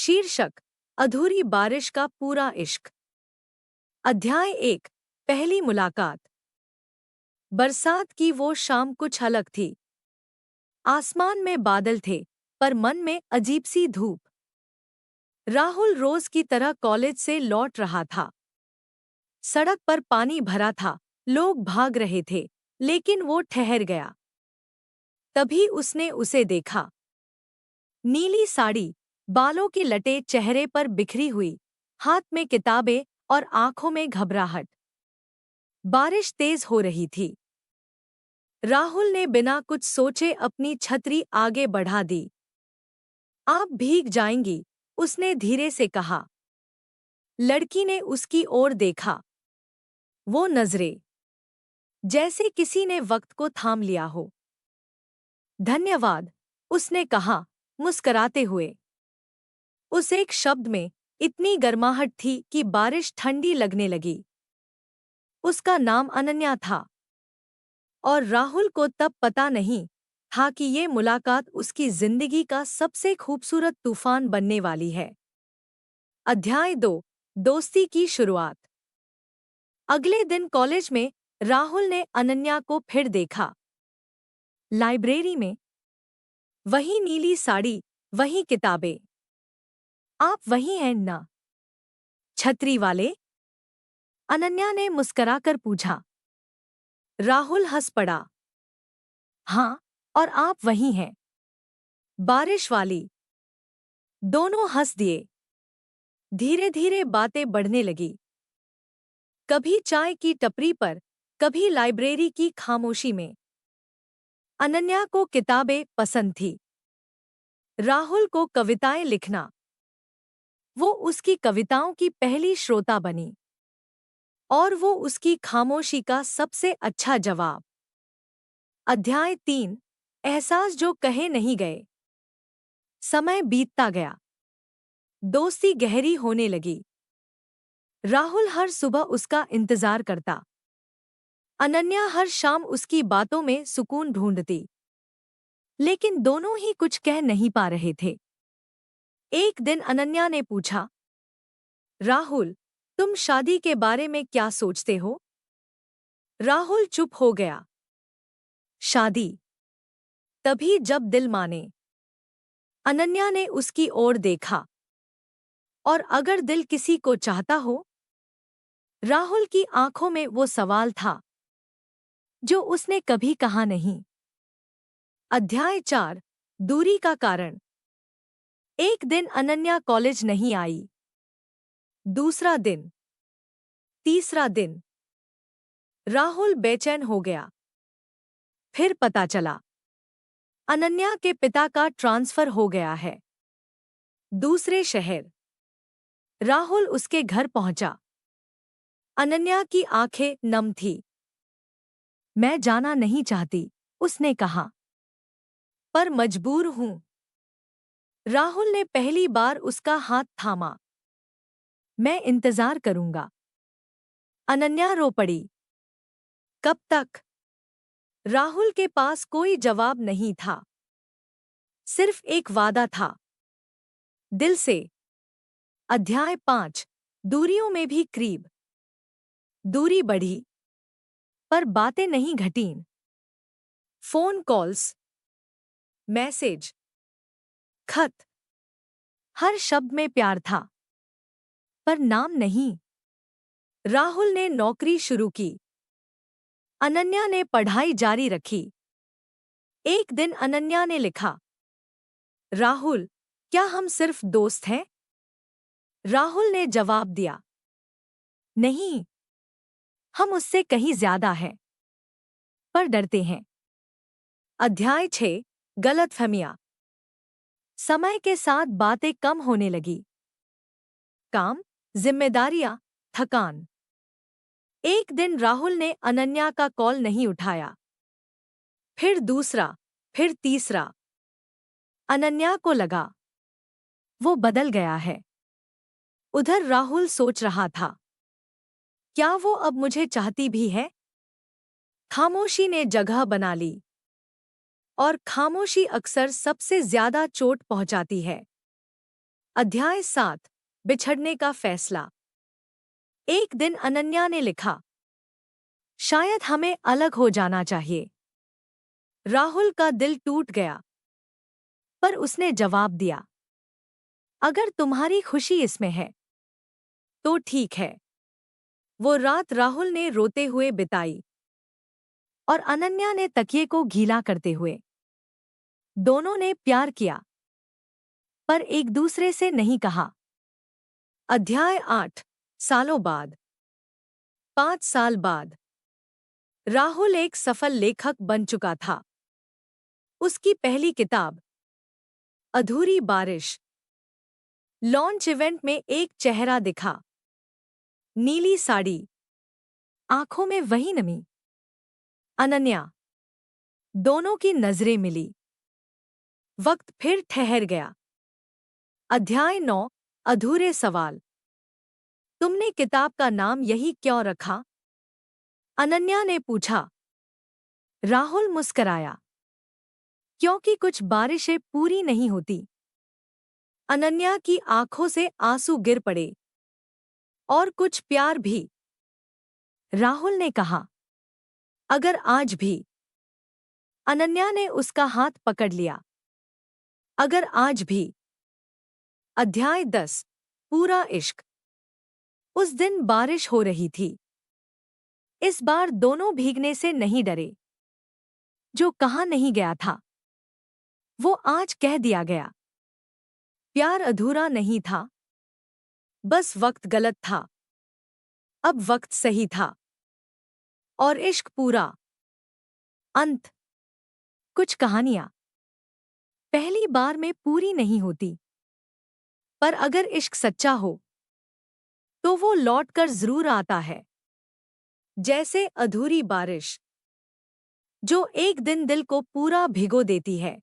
शीर्षक अधूरी बारिश का पूरा इश्क। अध्याय 1। पहली मुलाकात। बरसात की वो शाम कुछ अलग थी। आसमान में बादल थे, पर मन में अजीब सी धूप। राहुल रोज की तरह कॉलेज से लौट रहा था। सड़क पर पानी भरा था, लोग भाग रहे थे, लेकिन वो ठहर गया। तभी उसने उसे देखा। नीली साड़ी, बालों की लटें चेहरे पर बिखरी हुई, हाथ में किताबें और आंखों में घबराहट। बारिश तेज हो रही थी। राहुल ने बिना कुछ सोचे अपनी छतरी आगे बढ़ा दी। आप भीग जाएंगी, उसने धीरे से कहा। लड़की ने उसकी ओर देखा। वो नजरें जैसे किसी ने वक्त को थाम लिया हो। धन्यवाद, उसने कहा, मुस्कराते हुए। उस एक शब्द में इतनी गर्माहट थी कि बारिश ठंडी लगने लगी। उसका नाम अनन्या था। और राहुल को तब पता नहीं था कि ये मुलाकात उसकी जिंदगी का सबसे खूबसूरत तूफान बनने वाली है। अध्याय 2। दोस्ती की शुरुआत। अगले दिन कॉलेज में राहुल ने अनन्या को फिर देखा। लाइब्रेरी में। वही नीली साड़ी, वही किताबें। आप वही हैं ना? छतरी वाले? अनन्या ने मुस्कराकर पूछा। राहुल हंस पड़ा। हाँ, और आप वही हैं। बारिश वाली। दोनों हंस दिए। धीरे धीरे बातें बढ़ने लगी। कभी चाय की टपरी पर, कभी लाइब्रेरी की खामोशी में। अनन्या को किताबें पसंद थी। राहुल को कविताएं लिखना। वो उसकी कविताओं की पहली श्रोता बनी। और वो उसकी खामोशी का सबसे अच्छा जवाब। अध्याय 3। एहसास जो कहे नहीं गए। समय बीतता गया। दोस्ती गहरी होने लगी। राहुल हर सुबह उसका इंतजार करता। अनन्या हर शाम उसकी बातों में सुकून ढूंढती। लेकिन दोनों ही कुछ कह नहीं पा रहे थे। एक दिन अनन्या ने पूछा, राहुल, तुम शादी के बारे में क्या सोचते हो? राहुल चुप हो गया। शादी तभी जब दिल माने। अनन्या ने उसकी ओर देखा। और अगर दिल किसी को चाहता हो? राहुल की आंखों में वो सवाल था जो उसने कभी कहा नहीं। अध्याय 4। दूरी का कारण। एक दिन अनन्या कॉलेज नहीं आई। दूसरा दिन। तीसरा दिन। राहुल बेचैन हो गया। फिर पता चला अनन्या के पिता का ट्रांसफर हो गया है, दूसरे शहर। राहुल उसके घर पहुंचा। अनन्या की आंखें नम थी। मैं जाना नहीं चाहती, उसने कहा, पर मजबूर हूं। राहुल ने पहली बार उसका हाथ थामा। मैं इंतजार करूंगा। अनन्या रो पड़ी। कब तक? राहुल के पास कोई जवाब नहीं था। सिर्फ एक वादा था, दिल से। अध्याय 5। दूरियों में भी करीब। दूरी बढ़ी, पर बातें नहीं घटीं। फोन कॉल्स, मैसेज, खत। हर शब्द में प्यार था, पर नाम नहीं। राहुल ने नौकरी शुरू की। अनन्या ने पढ़ाई जारी रखी। एक दिन अनन्या ने लिखा, राहुल, क्या हम सिर्फ दोस्त हैं? राहुल ने जवाब दिया, नहीं, हम उससे कहीं ज्यादा हैं, पर डरते हैं। अध्याय 6। गलतफहमियां। समय के साथ बातें कम होने लगी। काम, जिम्मेदारियां, थकान। एक दिन राहुल ने अनन्या का कॉल नहीं उठाया। फिर दूसरा, फिर तीसरा। अनन्या को लगा वो बदल गया है। उधर राहुल सोच रहा था, क्या वो अब मुझे चाहती भी है? खामोशी ने जगह बना ली। और खामोशी अक्सर सबसे ज्यादा चोट पहुंचाती है। अध्याय 7 बिछड़ने का फैसला। एक दिन अनन्या ने लिखा, शायद हमें अलग हो जाना चाहिए। राहुल का दिल टूट गया, पर उसने जवाब दिया, अगर तुम्हारी खुशी इसमें है तो ठीक है। वो रात राहुल ने रोते हुए बिताई और अनन्या ने तकिए को गीला करते हुए। दोनों ने प्यार किया, पर एक दूसरे से नहीं कहा। अध्याय 8 सालों बाद। 5 साल बाद राहुल एक सफल लेखक बन चुका था। उसकी पहली किताब अधूरी बारिश लॉन्च इवेंट में एक चेहरा दिखा, नीली साड़ी, आंखों में वही नमी। अनन्या। दोनों की नजरें मिली। वक्त फिर ठहर गया। अध्याय 9 अधूरे सवाल। तुमने किताब का नाम यही क्यों रखा? अनन्या ने पूछा। राहुल मुस्कराया, क्योंकि कुछ बारिशें पूरी नहीं होती। अनन्या की आंखों से आंसू गिर पड़े। और कुछ प्यार भी। राहुल ने कहा, अगर आज भी। अनन्या ने उसका हाथ पकड़ लिया। अगर आज भी। अध्याय 10 पूरा इश्क। उस दिन बारिश हो रही थी। इस बार दोनों भीगने से नहीं डरे। जो कहा नहीं गया था, वो आज कह दिया गया। प्यार अधूरा नहीं था, बस वक्त गलत था। अब वक्त सही था। और इश्क पूरा। अंत। कुछ कहानियां पहली बार में पूरी नहीं होती, पर अगर इश्क सच्चा हो तो वो लौटकर जरूर आता है। जैसे अधूरी बारिश, जो एक दिन दिल को पूरा भिगो देती है।